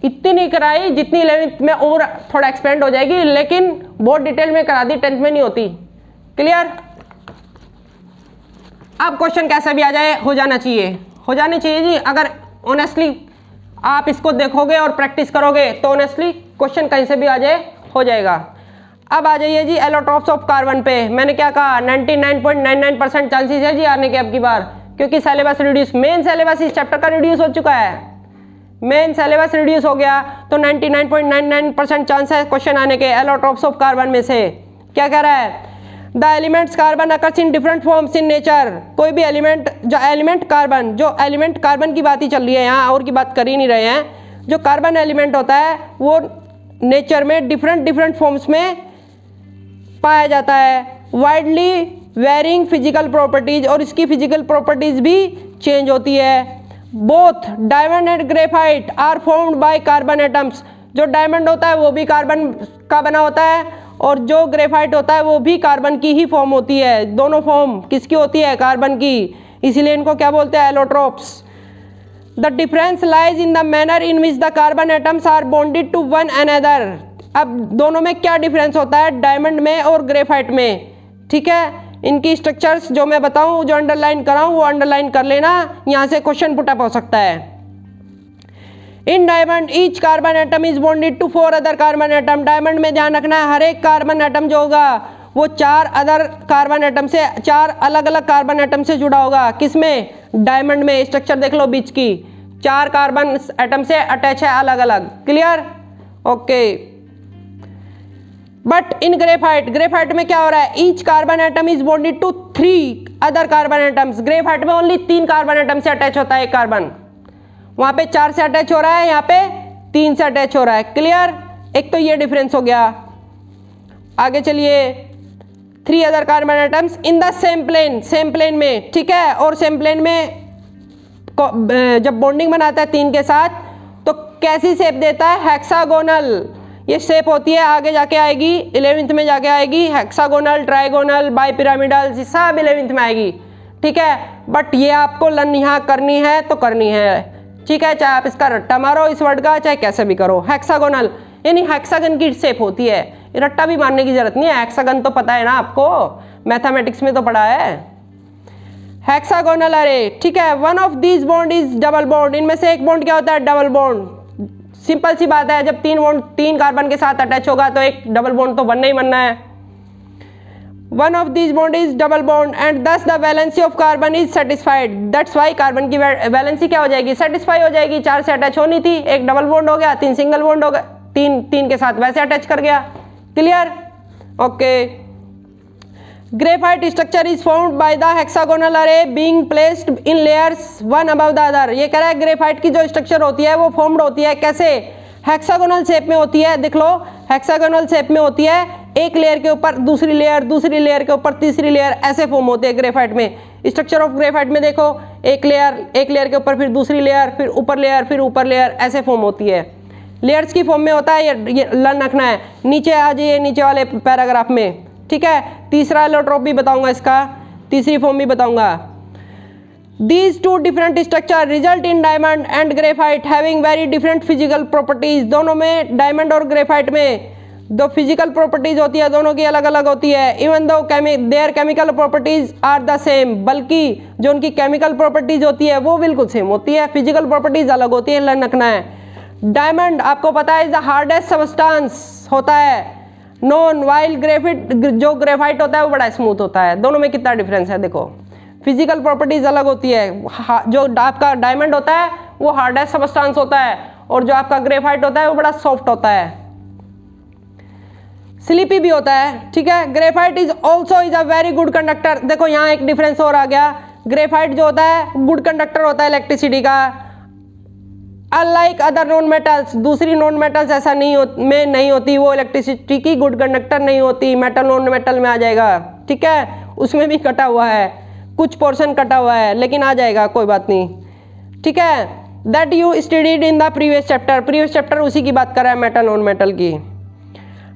S1: इतनी नहीं कराई जितनी 11th में और थोड़ा एक्सपेंड हो जाएगी, लेकिन बहुत डिटेल में करा दी, 10th में नहीं होती। क्लियर? अब क्वेश्चन कैसा भी आ जाए हो जाना चाहिए, हो जाने चाहिए जी। अगर ऑनेस्टली आप इसको देखोगे और प्रैक्टिस करोगे तो ऑनेस्टली क्वेश्चन कहीं से भी आ जाए हो जाएगा। अब आ जाइए जी एलोट्रॉप्स ऑफ कार्बन पे। मैंने क्या कहा? 99.99% चांसेस है जी आने के अब की बार, क्योंकि सिलेबस रिड्यूस, मेन सिलेबस इस चैप्टर का रिड्यूस हो चुका है, मेन सिलेबस रिड्यूस हो गया, तो 99.99% चांस है क्वेश्चन आने के एलोट्रॉप्स ऑफ कार्बन में से। क्या कह रहा है? The elements carbon occurs in different forms in nature. कोई भी एलिमेंट, जो एलिमेंट कार्बन की बात ही चल रही है यहाँ, और की बात कर ही नहीं रहे हैं। जो कार्बन एलिमेंट होता है वो नेचर में डिफरेंट फॉर्म्स में पाया जाता है, वाइडली वेरिंग फिजिकल प्रॉपर्टीज, और इसकी फिजिकल प्रॉपर्टीज भी चेंज होती है। Both diamond and graphite are formed by carbon atoms, जो डायमंड होता है वो भी कार्बन का बना होता है और जो ग्रेफाइट होता है वो भी कार्बन की ही फॉर्म होती है। दोनों फॉर्म किसकी होती है? कार्बन की, इसीलिए इनको क्या बोलते हैं? Allotropes. The difference lies in the manner in which the carbon atoms are bonded to one another. अब दोनों में क्या डिफरेंस होता है डायमंड में और ग्रेफाइट में, ठीक है। इनकी स्ट्रक्चर्स जो मैं बताऊं, जो अंडरलाइन कराऊं वो अंडरलाइन कर लेना, यहाँ से क्वेश्चन पुटअप हो सकता है। In diamond each carbon atom is bonded to 4 other carbon atom. Diamond में ध्यान रखना है हर एक कार्बन एटम जो होगा वो 4 अदर कार्बन एटम से, 4 अलग अलग कार्बन एटम से जुड़ा होगा। किसमें? डायमंड में। स्ट्रक्चर देख लो बीच की, 4 कार्बन एटम से अटैच है अलग अलग। Clear? Okay. But in graphite, graphite में क्या हो रहा है? Each carbon atom is bonded to 3 other carbon atoms. Graphite में ओनली 3 कार्बन एटम से अटैच होता है एक कार्बन, वहां पे 4 से अटैच हो रहा है, यहाँ पे 3 से अटैच हो रहा है। क्लियर? एक तो ये डिफरेंस हो गया। आगे चलिए, 3 other carbon atoms in the same plane, same plane में, ठीक है। और सेम प्लेन में जब बॉन्डिंग बनाता है 3 के साथ तो कैसी शेप देता है? हेक्सागोनल। ये शेप होती है, आगे जाके आएगी 11th में जाके आएगी। हेक्सागोनल, ट्राइगोनल, बाई पिरामिडल, सब 11th में आएगी, ठीक है। बट ये आपको लर्न यहाँ करनी है तो करनी है, ठीक है। चाहे आप इसका रट्टा मारो इस वर्ड का, चाहे कैसे भी करो। हेक्सागोनल यानी हेक्सागन की शेप होती है, रट्टा भी मारने की जरूरत नहीं है। हेक्सागन तो पता है ना आपको, मैथमेटिक्स में तो पढ़ा है। हेक्सागोनल अरे, ठीक है। One of these bond is double bond. इनमें से एक बॉन्ड क्या होता है? Double bond. सिंपल सी बात है, जब 3 बॉन्ड 3 कार्बन के साथ अटैच होगा तो एक डबल बॉन्ड तो बनना ही बनना है। One of these bond is double bond and thus the valency of carbon is satisfied. That's why carbon की वैलेंसी क्या हो जाएगी? सेटिस्फाई हो जाएगी। 4 से अटैच होनी थी, एक डबल बॉन्ड हो गया, 3 सिंगल बॉन्ड हो गया, 3 के साथ वैसे अटैच कर गया। Clear? Okay. Graphite structure is formed by the hexagonal array being placed in layers one above the other. ये कह रहा है ग्रेफाइट की जो स्ट्रक्चर होती है वो फॉर्म्ड होती है कैसे? हेक्सागोनल शेप में होती है। देख लो, हेक्सागोनल शेप में होती है, एक लेयर के ऊपर दूसरी लेयर, दूसरी लेयर के ऊपर तीसरी लेयर, ऐसे फॉर्म होते हैं ग्रेफाइट में। स्ट्रक्चर ऑफ ग्रेफाइट में देखो, एक लेयर के ऊपर फिर दूसरी लेयर, फिर ऊपर लेयर, फिर ऊपर लेयर, ऐसे फॉर्म होती है। लेयर्स की फॉर्म में होता है, ये लर्न रखना है। नीचे आ जाइए नीचे वाले पैराग्राफ में, ठीक है। तीसरा एलोट्रोप भी बताऊंगा, इसका तीसरी फॉर्म भी बताऊंगा। These two different structure result in diamond and graphite having very different physical properties। दोनों में, डायमंड और ग्रेफाइट में दो फिजिकल प्रॉपर्टीज होती है, दोनों की अलग अलग होती है। Even though their chemical properties are the same, बल्कि जो उनकी केमिकल प्रॉपर्टीज होती है वो बिल्कुल सेम होती है, फिजिकल प्रॉपर्टीज अलग होती है, लर्न रखना है। डायमंड आपको पता है इज द हार्डेस्ट सबस्टांस होता है नॉन, वाइल ग्रेफाइट जो ग्रेफाइट होता है वो बड़ा स्मूथ होता है। दोनों में कितना डिफरेंस है देखो, फिजिकल प्रॉपर्टीज अलग होती है। जो आपका डायमंड होता है वो हार्डेस्ट सबस्टांस होता है और जो आपका ग्रेफाइट होता है वो बड़ा सॉफ्ट होता है, स्लिपी भी होता है, ठीक है। Graphite is also is a very good conductor. देखो यहाँ एक डिफरेंस और आ गया, ग्रेफाइट जो होता है गुड कंडक्टर होता है इलेक्ट्रिसिटी का, अनलाइक अदर नॉन मेटल्स। दूसरी नॉन मेटल्स ऐसा नहीं होती, वो इलेक्ट्रिसिटी की गुड कंडक्टर नहीं होती। मेटल नॉन मेटल में आ जाएगा, ठीक है। उसमें भी कटा हुआ है, कुछ पोर्शन कटा हुआ है, लेकिन आ जाएगा, कोई बात नहीं, ठीक है। That you studied in the previous chapter. Previous chapter उसी की बात कर रहा है, मेटल नॉन मेटल की।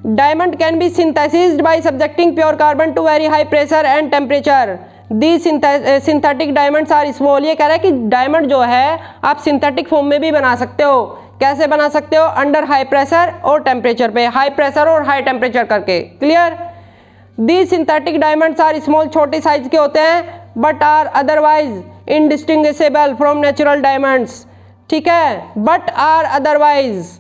S1: Diamond can be synthesised by subjecting pure carbon to very high pressure and temperature. These synthetic diamonds are small. ये कह रहा है कि डायमंड जो है आप सिंथेटिक फॉर्म में भी बना सकते हो। कैसे बना सकते हो? अंडर हाई प्रेशर और टेम्परेचर पे, हाई प्रेशर और हाई टेम्परेचर करके। Clear? These synthetic diamonds are small, छोटे साइज के होते हैं, but are otherwise indistinguishable from natural diamonds, ठीक है। But are otherwise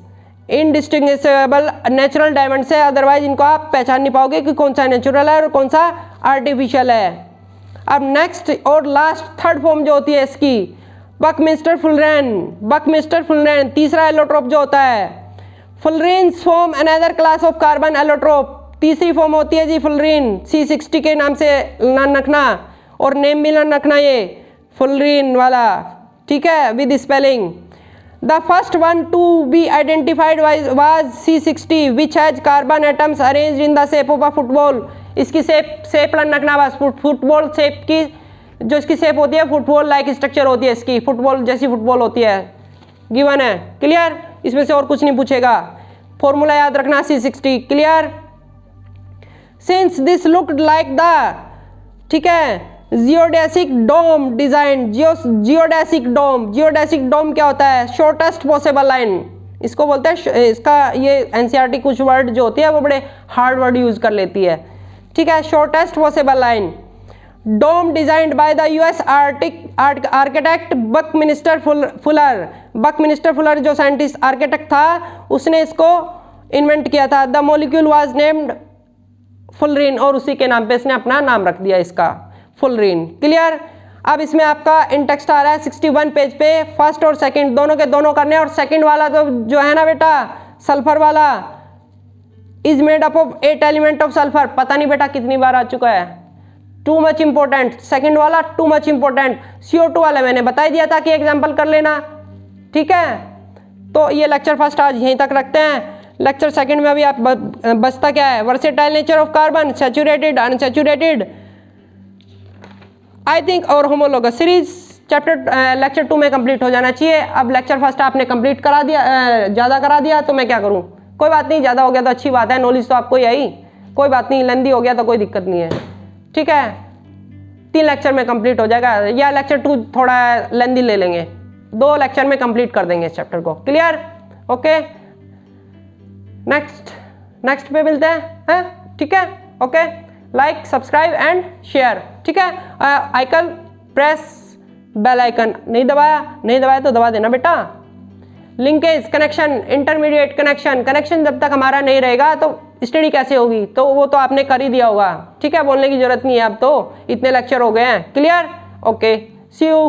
S1: indistinguishable natural diamond से, अदरवाइज इनको आप पहचान नहीं पाओगे कि कौन सा नेचुरल है और कौन सा आर्टिफिशियल है। अब नेक्स्ट और लास्ट थर्ड फॉर्म जो होती है इसकी, बकमिंस्टर फुलरेन। बकमिंस्टर फुलरेन तीसरा एलोट्रोप जो होता है। Fullerenes form another class of carbon allotrope. तीसरी फॉर्म होती है जी फुलरीन, C60 के नाम से लर्न रखना और नेम भी लर्न रखना, ये फुलरीन वाला, ठीक है, with spelling. The first one to be identified was C60 which has carbon atoms arrange in the shape of a football. इसकी शेप रखना बस, फुटबॉल शेप की जो इसकी शेप होती है, फुटबॉल लाइक स्ट्रक्चर होती है इसकी, फुटबॉल जैसी फुटबॉल होती है, गिवन है। क्लियर, इसमें से और कुछ नहीं पूछेगा। फॉर्मूला याद रखना C60। Clear, since this looked like the, ठीक है, geodesic dome design, geodesic dome क्या होता है, शॉर्टेस्ट पॉसिबल लाइन इसको बोलते हैं। इसका ये एनसीईआरटी कुछ वर्ड जो होती है वो बड़े हार्ड वर्ड यूज कर लेती है, ठीक है। Shortest possible line, dome designed by the US architect Buckminster Fuller. Buckminster Fuller जो साइंटिस्ट आर्किटेक्ट था उसने इसको इन्वेंट किया था। The molecule was named fullerene, और उसी के नाम पे इसने अपना नाम रख दिया इसका, फुलरीन। क्लियर, अब इसमें आपका इन टेक्स्ट आ रहा है 61 पेज पे, फर्स्ट और सेकंड दोनों के दोनों करने, और सेकंड वाला तो जो है ना बेटा सल्फर वाला, is made up of 8 element of sulphur. पता नहीं बेटा कितनी बार आ चुका है, टू मच इंपॉर्टेंट, सेकंड वाला टू मच इंपॉर्टेंट। CO2 वाला मैंने बता दिया था कि एग्जाम्पल कर लेना, ठीक है। तो ये लेक्चर फर्स्ट आज यहीं तक रखते हैं। लेक्चर सेकंड में अभी आप बचता क्या है, versatile nature of carbon, saturated, unsaturated, I think, और होमोलोगस सीरीज चैप्टर लेक्चर 2 में कंप्लीट हो जाना चाहिए। अब लेक्चर फर्स्ट आपने कंप्लीट करा दिया, ज़्यादा करा दिया, तो मैं क्या करूँ, कोई बात नहीं, ज़्यादा हो गया तो अच्छी बात है, नॉलेज तो आपको ही आई, कोई बात नहीं, लेंदी हो गया तो कोई दिक्कत नहीं है, ठीक है। 3 लेक्चर में कंप्लीट हो जाएगा, या लेक्चर 2 थोड़ा लेंदी ले लेंगे, 2 लेक्चर में कंप्लीट कर देंगे इस चैप्टर को। क्लियर, ओके, नेक्स्ट पे मिलते हैं, ठीक है, okay. Like, subscribe and share, ठीक है। आइकन प्रेस बेल आइकन, नहीं दबाया तो दबा देना बेटा। लिंकेज, कनेक्शन, इंटरमीडिएट कनेक्शन जब तक हमारा नहीं रहेगा तो स्टडी कैसे होगी, तो वो तो आपने कर ही दिया होगा, ठीक है, बोलने की जरूरत नहीं है, अब तो इतने लेक्चर हो गए हैं। Clear, okay, see you.